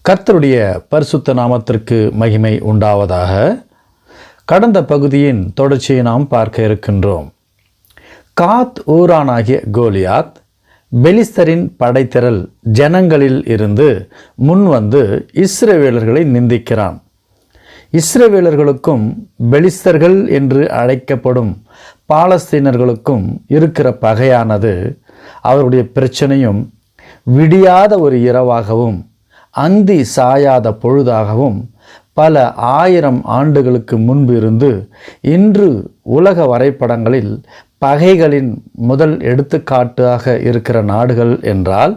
கர்த்தருடைய பரிசுத்த நாமத்திற்கு மகிமை உண்டாவதாக. கடந்த பகுதியின் தொடர்ச்சியை நாம் பார்க்க இருக்கின்றோம். காத் ஊரானாகிய கோலியாத் பெலிஸ்தரின் படைத்திரள் ஜனங்களில் இருந்து முன்வந்து இஸ்ரவேலர்களை நிந்திக்கிறான். இஸ்ரவேலர்களுக்கும் பெலிஸ்தர்கள் என்று அழைக்கப்படும் பாலஸ்தீனர்களுக்கும் இருக்கிற பகையானது அவருடைய பிரச்சனையும் விடியாத ஒரு இரவாகவும் அந்தி சாயாத பொழுதாகவும் பல 1000 ஆண்டுகளுக்கு முன்பு இருந்து இன்று உலக வரைபடங்களில் பகைகளின் முதல் எடுத்துக்காட்டாக இருக்கிற நாடுகள் என்றால்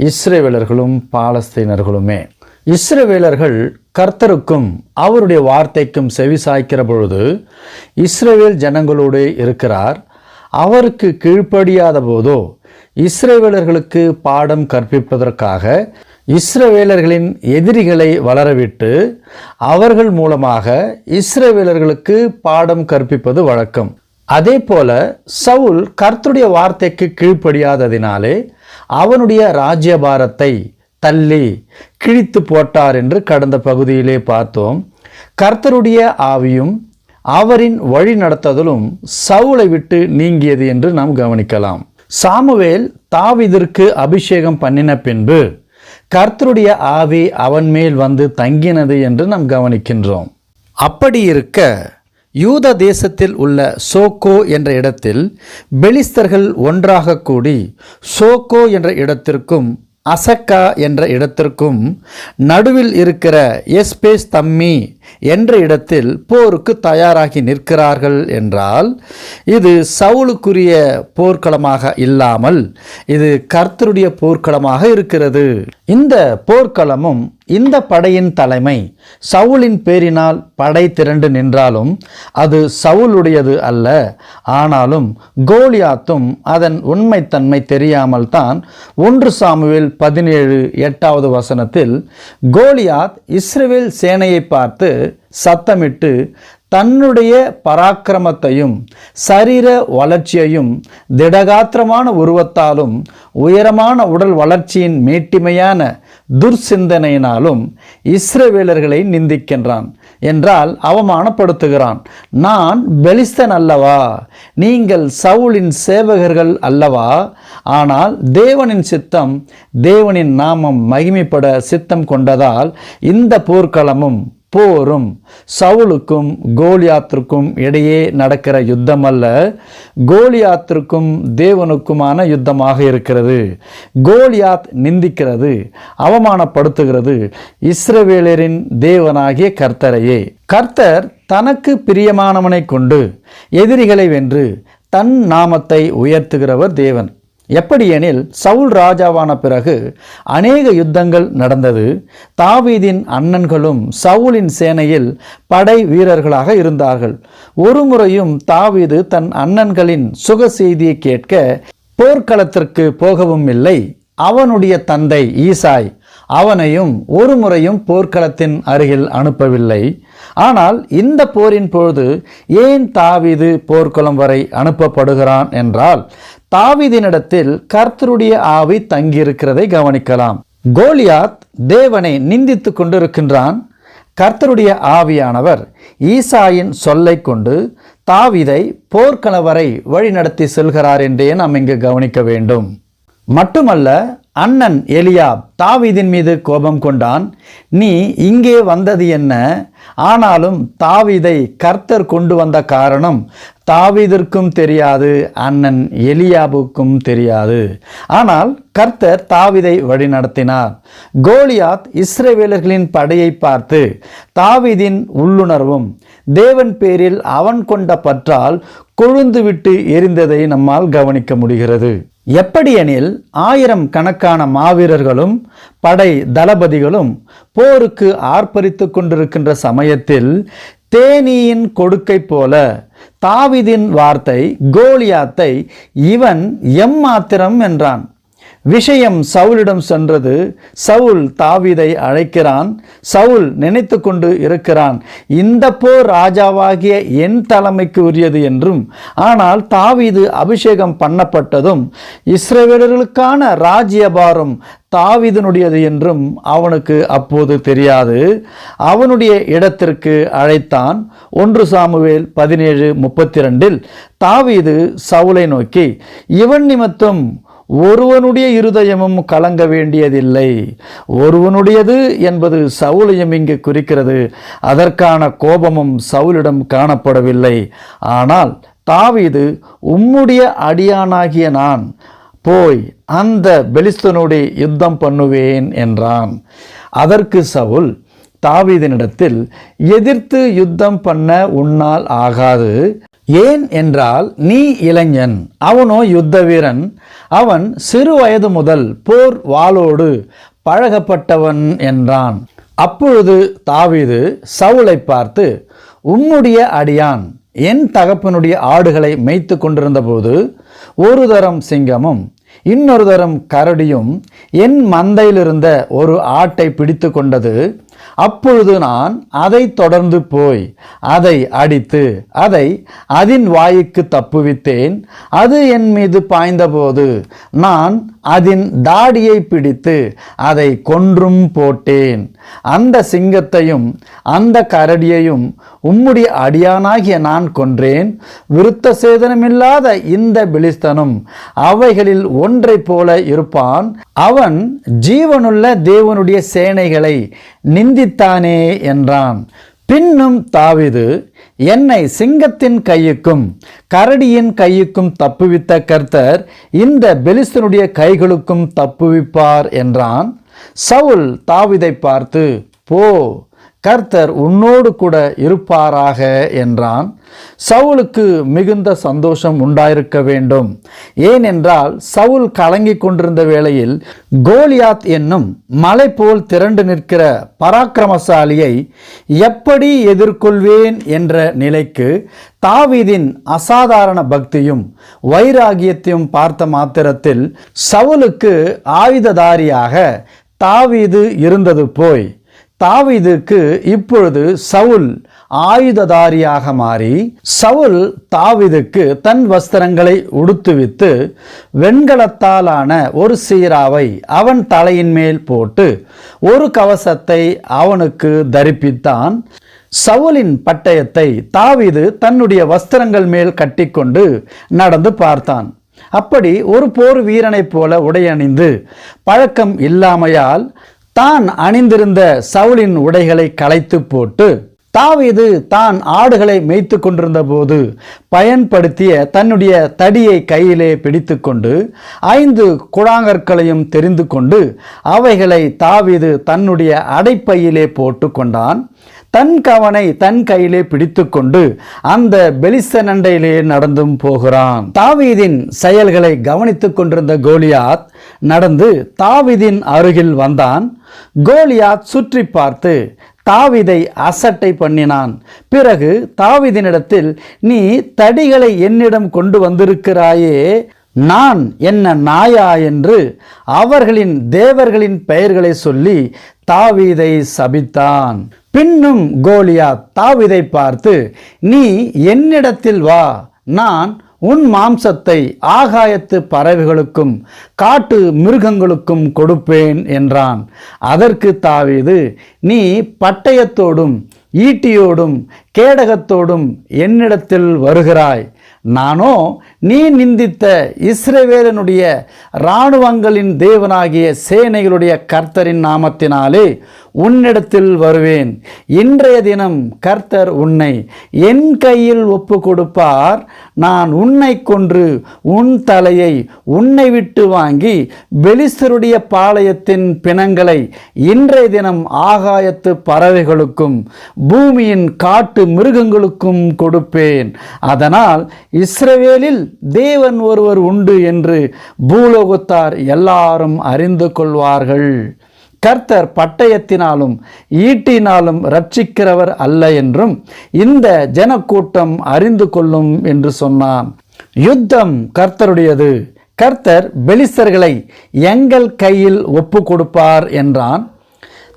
இஸ்ரவேலர்களும் பாலஸ்தீனர்களுமே. இஸ்ரவேலர்கள் கர்த்தருக்கும் அவருடைய வார்த்தைக்கும் செவிசாய்க்கிற பொழுது இஸ்ரவேல் ஜனங்களோடு இருக்கிறார். அவருக்கு கீழ்ப்படியாத போதோ இஸ்ரவேலர்களுக்கு பாடம் கற்பிப்பதற்காக இஸ்ரவேலர்களின் எதிரிகளை வளரவிட்டு அவர்கள் மூலமாக இஸ்ரவேலர்களுக்கு பாடம் கற்பிப்பது வழக்கம். அதே போல சவுல் கர்த்தருடைய வார்த்தைக்கு கீழ்ப்படியாததினாலே அவனுடைய ராஜ்யபாரத்தை தள்ளி கிழித்து போட்டார் என்று கடந்த பகுதியிலே பார்த்தோம். கர்த்தருடைய ஆவியும் அவரின் வழி நடத்துதலும் சவுலை விட்டு நீங்கியது என்று நாம் கவனிக்கலாம். சாமுவேல் தாவீதிற்கு அபிஷேகம் பண்ணின பின்பு கர்த்தருடைய ஆவி அவன் மேல் வந்து தங்கினது என்று நாம் கவனிக்கின்றோம். அப்படி இருக்க யூத தேசத்தில் உள்ள சோக்கோ என்ற இடத்தில் பெலிஸ்தர்கள் ஒன்றாக கூடி சோக்கோ என்ற இடத்திற்கும் அசக்கா என்ற இடத்திற்கும் நடுவில் இருக்கிற எஸ்பேஸ் தம்மி என்ற இடத்தில் போருக்கு தயாராகி நிற்கிறார்கள் என்றால் இது சவுலுக்குரிய போர்க்களமாக இல்லாமல் இது கர்த்தருடைய போர்க்களமாக இருக்கிறது. இந்த போர்க்களமும் இந்த படையின் தலைமை சவுலின் பேரினால் படை திரண்டு நின்றாலும் அது சவுலுடையது அல்ல. ஆனாலும் கோலியாத்தும் அதன் உண்மைத்தன்மை தெரியாமல் தான் 1 சாமுவேல் 17:8 கோலியாத் இஸ்ரவேல் சேனையை பார்த்து சத்தமிட்டு தன்னுடைய பராக்கிரமத்தையும் சரீர வளர்ச்சியையும் திடகாத்திரமான உருவத்தாலும் உயரமான உடல் வளர்ச்சியின் மேட்டிமையான துர்சிந்தனையினாலும் இஸ்ரவேலர்களை நிந்திக்கின்றான் என்றால் அவமானப்படுத்துகிறான். நான் பெலிஸ்தன் அல்லவா? நீங்கள் சவுலின் சேவகர்கள் அல்லவா? ஆனால் தேவனின் சித்தம், தேவனின் நாமம் மகிமைப்பட சித்தம் கொண்டதால் இந்த போர்க்களமும் போரும் சவுலுக்கும் கோலியாத்திற்கும் இடையே நடக்கிற யுத்தம் அல்ல, கோலியாத்திற்கும் தேவனுக்குமான யுத்தமாக இருக்கிறது. கோலியாத் நிந்திக்கிறது, அவமானப்படுத்துகிறது இஸ்ரவேலரின் தேவனாகிய கர்த்தரையே. கர்த்தர் தனக்கு பிரியமானவனை கொண்டு எதிரிகளை வென்று தன் நாமத்தை உயர்த்துகிறவர் தேவன். எப்படியெனில் சவுல் ராஜாவான பிறகு அநேக யுத்தங்கள் நடந்தது. தாவீதின் அண்ணன்களும் சவுலின் சேனையில் படை வீரர்களாக இருந்தார்கள். ஒரு முறையும் தாவீது தன் அண்ணன்களின் சுக செய்தியை கேட்க போர்க்களத்திற்கு போகவும் இல்லை. அவனுடைய தந்தை ஈசாய் அவனையும் ஒரு முறையும் போர்க்களத்தின் அருகில் அனுப்பவில்லை. ஆனால் இந்த போரின் பொழுது ஏன் தாவீது போர்க்களம் வரை அனுப்பப்படுகிறான் என்றால் தாவீதினிடத்தில் கர்த்தருடைய ஆவி தங்கியிருக்கிறதை கவனிக்கலாம். கோலியாத் தேவனை நிந்தித்து கொண்டிருக்கின்றான். கர்த்தருடைய ஆவியானவர் ஈசாயின் சொல்லை கொண்டு தாவீதை போர்க்களம் வரை வழிநடத்தி செல்கிறார் என்றே நாம் இங்கு கவனிக்க வேண்டும். மட்டுமல்ல, அண்ணன் எலியாப் தாவீதின் மீது கோபம் கொண்டான். நீ இங்கே வந்தது என்ன? ஆனாலும் தாவீதை கர்த்தர் கொண்டு வந்த காரணம் தாவீதிற்கும் தெரியாது, அண்ணன் எலியாபுக்கும் தெரியாது. ஆனால் கர்த்தர் தாவீதை வழிநடத்தினார். கோலியாத் இஸ்ரவேலர்களின் படையை பார்த்து தாவீதின் உள்ளுணர்வும் தேவன் பேரில் அவன் கொண்ட பற்றால் கொழுந்து விட்டு எரிந்ததை நம்மால் கவனிக்க முடிகிறது. எப்படியெனில் 1000 கணக்கான மாவீரர்களும் படை தளபதிகளும் போருக்கு ஆர்ப்பரித்து கொண்டிருக்கின்ற சமயத்தில் தேனீயின் கொடுக்கை போல தாவீதின் வார்த்தை கோலியாத்தை இவன் எம்மாத்திரம் என்றான். விஷயம் சவுலிடம் சென்றது. சவுல் தாவீதை அழைக்கிறான். சவுல் நினைத்து கொண்டு இருக்கிறான், இந்த போர் ராஜாவாகிய என் தலைமைக்கு உரியது என்றும், ஆனால் தாவீது அபிஷேகம் பண்ணப்பட்டதும் இஸ்ரவேலர்களுக்கான ராஜ்யபாரம் தாவீதினுடையது என்றும் அவனுக்கு அப்போது தெரியாது. அவனுடைய இடத்திற்கு அழைத்தான். 1 சாமுவேல் 17:32 தாவீது சவுலை நோக்கி, இவன் நிமித்தம் ஒருவனுடைய இருதயமும் கலங்க வேண்டியதில்லை. ஒருவனுடையது என்பது சவுலையும் இங்கு குறிக்கிறது. அதற்கான கோபமும் சவுலிடம் காணப்படவில்லை. ஆனால் தாவீது, உம்முடைய அடியானாகிய நான் போய் அந்த பெலிஸ்தனோடு யுத்தம் பண்ணுவேன் என்றான். அதற்கு சவுல் தாவீதினிடத்தில், எதிர்த்து யுத்தம் பண்ண உன்னால் ஆகாது. ஏன் என்றால், நீ இளைஞன், அவனோ யுத்த வீரன். அவன் சிறு வயது முதல் போர் வாளோடு பழகப்பட்டவன் என்றான். அப்பொழுது தாவீது சவுலை பார்த்து, உம்முடைய அடியான் என் தகப்பனுடைய ஆடுகளை மேய்த்து கொண்டிருந்த போது ஒரு தரம் சிங்கமும் இன்னொரு தரம் கரடியும் என் மந்தையிலிருந்த ஒரு ஆட்டை பிடித்து கொண்டது. அப்பொழுது நான் அதை தொடர்ந்து போய் அதை அடித்து அதை அதன் வாய்க்கு தப்புவித்தேன். அது என் மீது பாய்ந்தபோது நான் அதன் தாடியை பிடித்து அதை கொன்றும் போட்டேன். அந்த சிங்கத்தையும் அந்த கரடியையும் உம்முடைய அடியானாகிய நான் கொன்றேன். விருத்த சேதனமில்லாத இந்த பெலிஸ்தனும் அவைகளில் ஒன்றை போல இருப்பான். அவன் ஜீவனுள்ள தேவனுடைய சேனைகளை நிந்தித்தானே என்றான். பின்னும் தாவீது, என்னை சிங்கத்தின் கையுக்கும் கரடியின் கையுக்கும் தப்புவித்த கர்த்தர் இந்த பெலிஸ்தனுடைய கைகளுக்கும் தப்புவிப்பார் என்றான். சவுல் தாவீதை பார்த்து, போ, கர்த்தர் உன்னோடு கூட இருப்பாராக என்றான். சவுலுக்கு மிகுந்த சந்தோஷம் உண்டாயிருக்க வேண்டும். ஏனென்றால் சவுல் கலங்கி கொண்டிருந்த வேளையில் கோலியாத் என்னும் மலை போல் திரண்டு நிற்கிற பராக்கிரமசாலியை எப்படி எதிர்கொள்வேன் என்ற நிலைக்கு தாவீதின் அசாதாரண பக்தியும் வைராகியத்தையும் பார்த்த மாத்திரத்தில் சவுலுக்கு ஆயுததாரியாக தாவீது இருந்தது போய் தாவீதுக்கு இப்பொழுது சவுல் ஆயுததாரியாக மாறி, சவுல் தாவீதுக்கு தன் வஸ்திரங்களை உடுத்துவித்து வெண்கலத்தாலான ஒரு சீராவை அவன் தலையின் மேல் போட்டு ஒரு கவசத்தை அவனுக்கு தரிப்பித்தான். சவுலின் பட்டயத்தை தாவீது தன்னுடைய வஸ்திரங்கள் மேல் கட்டிக்கொண்டு நடந்து பார்த்தான். அப்படி ஒரு போர் வீரனைப் போல உடையணிந்து பழக்கம் இல்லாமையால் தான் அணிந்திருந்த சவுலின் உடைகளை களைத்து போட்டு தாவீது தான் ஆடுகளை மேய்த்து கொண்டிருந்த போது பயன்படுத்திய தன்னுடைய தடியை கையிலே பிடித்து கொண்டு 5 கூழாங்கற்களையும் தெரிந்து கொண்டு அவைகளை தாவீது தன்னுடைய அடைப்பையிலே போட்டு கொண்டான். தன் கவனை தன் கையிலே பிடித்து கொண்டு அந்த பெலிஸ்தன் அண்டையிலே நடந்தும் போகிறான். தாவீதின் செயல்களை கவனித்துக் கொண்டிருந்த கோலியாத் நடந்து தாவீதின் அருகில் வந்தான். கோலியாத் சுற்றி பார்த்து தாவீதை அசட்டை பண்ணினான். பிறகு தாவீதினிடத்தில், நீ தடிகளை என்னிடம் கொண்டு வந்திருக்கிறாயே, நான் என்ன நாயா என்று அவர்களின் தேவர்களின் பெயர்களை சொல்லி தாவீதை சபித்தான். பின்னும் கோலியாத் தாவீதை பார்த்து, நீ என்னிடத்தில் வா, நான் உன் மாம்சத்தை ஆகாயத்து பறவைகளுக்கும் காட்டு மிருகங்களுக்கும் கொடுப்பேன் என்றான். அதற்கு தாவீது, நீ பட்டயத்தோடும் ஈட்டியோடும் கேடகத்தோடும் என்னிடத்தில் வருகிறாய், நானோ நீ நிந்தித்த இஸ்ரவேலனுடைய இராணுவங்களின் தேவனாகிய சேனைகளுடைய கர்த்தரின் நாமத்தினாலே உன்னிடத்தில் வருவேன். இன்றைய தினம் கர்த்தர் உன்னை என் கையில் ஒப்பு கொடுப்பார். நான் உன்னை கொன்று உன் தலையை உன்னை விட்டு வாங்கி பெலிஸ்தருடைய பாளையத்தின் பிணங்களை இன்றைய தினம் ஆகாயத்து பறவைகளுக்கும் பூமியின் காட்டு மிருகங்களுக்கும் கொடுப்பேன். அதனால் இஸ்ரவேலில் தேவன் ஒருவர் உண்டு என்று பூலோகத்தார் எல்லாரும் அறிந்து கொள்வார்கள். கர்த்தர் பட்டயத்தினாலும் ஈட்டினாலும் ரட்சிக்கிறவர் அல்ல என்றும் இந்த ஜனக்கூட்டம் அறிந்து கொள்ளும் என்று சொன்னான். யுத்தம் கர்த்தருடையது, கர்த்தர் பெலிஸ்தர்களை எங்கள் கையில் ஒப்பு கொடுப்பார் என்றான்.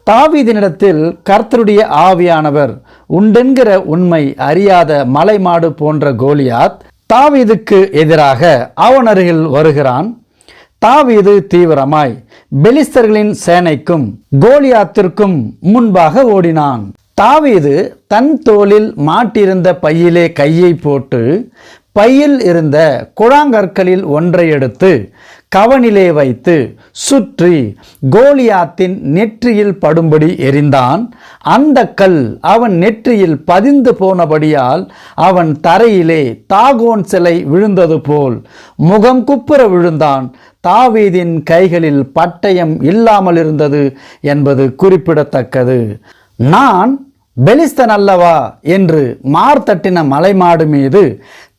தாவீதினிடத்தில் கர்த்தருடைய ஆவியானவர் உண்டென்கிற உண்மை அறியாத மலைமாடு போன்ற கோலியாத் தாவீதுக்கு எதிராக அவன் அருகில் வருகிறான். தாவீது தீவிரமாய் பெலிஸ்தர்களின் சேனைக்கும் கோலியாத்திற்கும் முன்பாக ஓடினான். தாவீது தன் தோளில் மாட்டிருந்த பையிலே கையை போட்டு பையில் இருந்த குழாங்கற்களில் ஒன்றை எடுத்து கவனிலே வைத்து சுற்றி கோலியாத்தின் நெற்றியில் படும்படி எறிந்தான். அந்த கல் அவன் நெற்றியில் பதிந்து போனபடியால் அவன் தரையிலே தாகோன் சிலை விழுந்தது போல் முகம் குப்புற விழுந்தான். தாவீதின் கைகளில் பட்டயம் இல்லாமல் இருந்தது என்பது குறிப்பிடத்தக்கது. நான் பெலிஸ்தன் அல்லவா என்று மார்த்தட்டின மலைமாடு மீது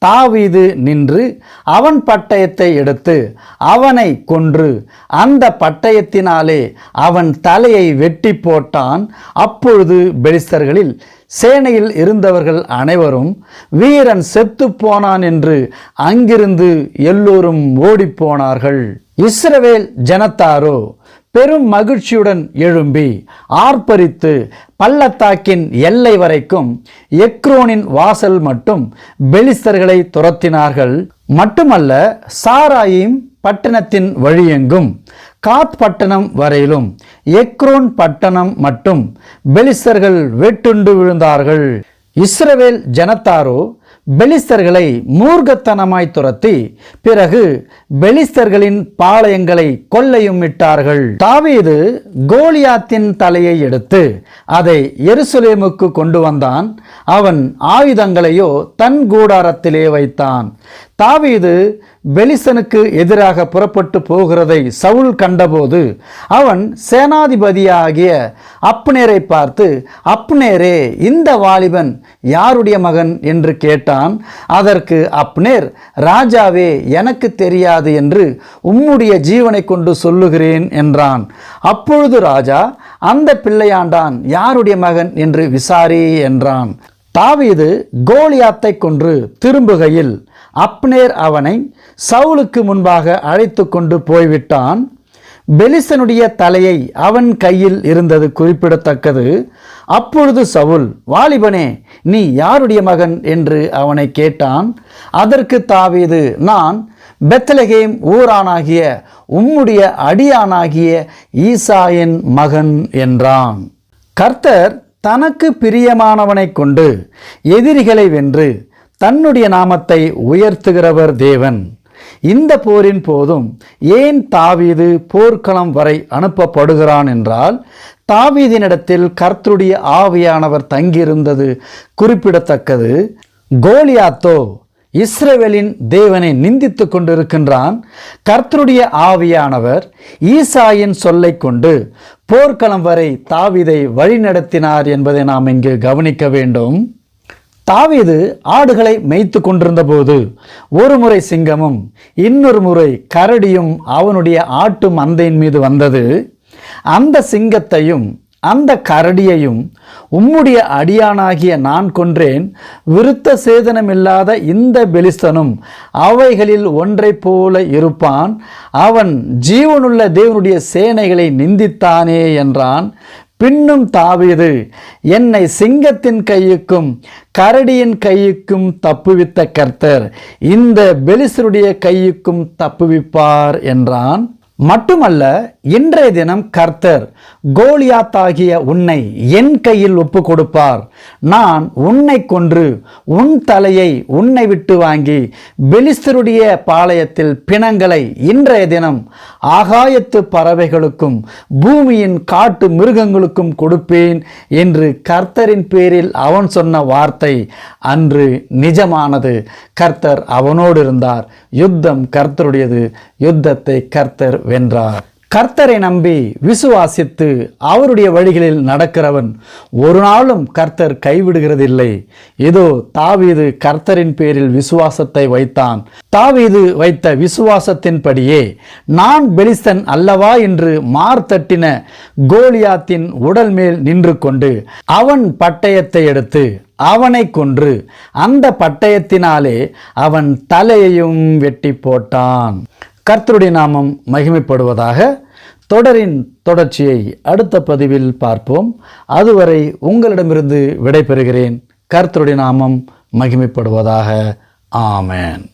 தாவீது நின்று அவன் பட்டயத்தை எடுத்து அவனை கொன்று அந்த பட்டயத்தினாலே அவன் தலையை வெட்டி போட்டான். அப்பொழுது பெலிஸ்தர்களில் சேனையில் இருந்தவர்கள் அனைவரும் வீரன் செத்து போனான் என்று அங்கிருந்து எல்லோரும் ஓடிப்போனார்கள். இஸ்ரவேல் ஜனத்தாரோ பெரும் மகிழ்ச்சியுடன் எழும்பி ஆர்ப்பரித்து பள்ளத்தாக்கின் எல்லை வரைக்கும் எக்ரோனின் வாசல் மட்டும் பெலிஸ்தர்களை துரத்தினார்கள். மட்டுமல்ல, சாராயிம் பட்டணத்தின் வழியெங்கும் காத் பட்டணம் வரையிலும் எக்ரோன் பட்டணம் மட்டும் பெலிஸ்தர்கள் வெட்டுண்டு விழுந்தார்கள். இஸ்ரவேல் ஜனத்தாரோ பெலிஸ்தர்களை மூர்க்கத்தனமாய் துரத்தி பிறகு பெலிஸ்தர்களின் பாளையங்களை கொள்ளையும் விட்டார்கள். தாவீது கோலியாத்தின் தலையை எடுத்து அதை எருசலேமுக்கு கொண்டு வந்தான். அவன் ஆயுதங்களையோ தன் கூடாரத்திலே வைத்தான். தாவீது பெலிஸ்தனுக்கு எதிராக புறப்பட்டு போகிறதை சவுல் கண்டபோது அவன் சேனாதிபதியாகிய அப்னேரை பார்த்து, அப்னேரே, இந்த வாலிபன் யாருடைய மகன் என்று கேட்டான். அதற்கு அப்னேர், ராஜாவே, எனக்கு தெரியாது என்று உம்முடைய ஜீவனை கொண்டு சொல்லுகிறேன் என்றான். அப்பொழுது ராஜா, அந்த பிள்ளையாண்டான் யாருடைய மகன் என்று விசாரி என்றான். தாவீது கோலியாத்தை கொன்று திரும்புகையில் அப்னேர் அவனை சவுலுக்கு முன்பாக அழைத்து கொண்டு போய்விட்டான். பெலிஸ்தனுடைய தலையை அவன் கையில் இருந்தது குறிப்பிடத்தக்கது. அப்பொழுது சவுல், வாலிபனே, நீ யாருடைய மகன் என்று அவனை கேட்டான். அதற்கு தாவீது, நான் பெத்லகேம் ஊரானாகிய உம்முடைய அடியானாகிய ஈசாயின் மகன் என்றான். கர்த்தர் தனக்கு பிரியமானவனை கொண்டு எதிரிகளை வென்று தன்னுடைய நாமத்தை உயர்த்துகிறவர் தேவன். இந்த போரின் போதும் ஏன் தாவீது போர்க்களம் வரை அனுப்பப்படுகிறான் என்றால், தாவீதினிடத்தில் கர்த்தருடைய ஆவியானவர் தங்கியிருந்தது குறிப்பிடத்தக்கது. கோலியாத்தோ இஸ்ரவேலின் தேவனை நிந்தித்து கொண்டிருக்கின்றான். கர்த்தருடைய ஆவியானவர் ஈசாயின் சொல்லை கொண்டு போர்க்களம் வரை தாவீதை வழிநடத்தினார் என்பதை நாம் இங்கு கவனிக்க வேண்டும். தாவீது ஆடுகளை மேய்த்து கொண்டிருந்த போது ஒரு முறை சிங்கமும் இன்னொரு முறை கரடியும் அவனுடைய ஆட்டு மந்தையின் மீது வந்தது. அந்த சிங்கத்தையும் அந்த கரடியையும் உம்முடைய அடியானாகிய நான் கொன்றேன். விருத்த சேதனமில்லாத இந்த பெலிஸ்தனும் அவைகளில் ஒன்றை போல இருப்பான். அவன் ஜீவனுள்ள தேவனுடைய சேனைகளை நிந்தித்தானே என்றான். பின்னும் தாவீது, என்னை சிங்கத்தின் கையுக்கும் கரடியின் கையுக்கும் தப்புவித்த கர்த்தர் இந்த பெலிஸ்தருடைய கையுக்கும் தப்புவிப்பார் என்றான். மட்டுமல்ல, இன்றைய தினம் கர்த்தர் கோலியாத்தாகிய உன்னை என் கையில் ஒப்பு கொடுப்பார். நான் உன்னை கொன்று உன் தலையை உன்னை விட்டு வாங்கி பெலிஸ்தருடைய பாளையத்தில் பிணங்களை இன்றைய தினம் ஆகாயத்து பறவைகளுக்கும் பூமியின் காட்டு மிருகங்களுக்கும் கொடுப்பேன் என்று கர்த்தரின் பேரில் அவன் சொன்ன வார்த்தை அன்று நிஜமானது. கர்த்தர் அவனோடு இருந்தார். யுத்தம் கர்த்தருடையது. யுத்தத்தை கர்த்தர் வென்றார். கர்த்தரை நம்பி விசுவாசித்து அவருடைய வழிகளில் நடக்கிறவன் ஒரு நாளும் கர்த்தர் கைவிடுகிறதில்லை. இதோ தாவீது கர்த்தரின் பேரில் விசுவாசத்தை வைத்தான். தாவீது வைத்த விசுவாசத்தின்படியே நான் பெலிஸ்தன் அல்லவா என்று மார்த்தட்டின கோலியாத்தின் உடல் மேல் நின்று கொண்டு அவன் பட்டயத்தை எடுத்து அவனை கொன்று அந்த பட்டயத்தினாலே அவன் தலையையும் வெட்டி போட்டான். கர்த்தருடைய நாமம் மகிமைப்படுவதாக. தொடரின் தொடர்ச்சியை அடுத்த பதிவில் பார்ப்போம். அதுவரை உங்களிடமிருந்து விடைபெறுகிறேன். கர்த்தருடைய நாமம் மகிமைப்படுவதாக. ஆமென்.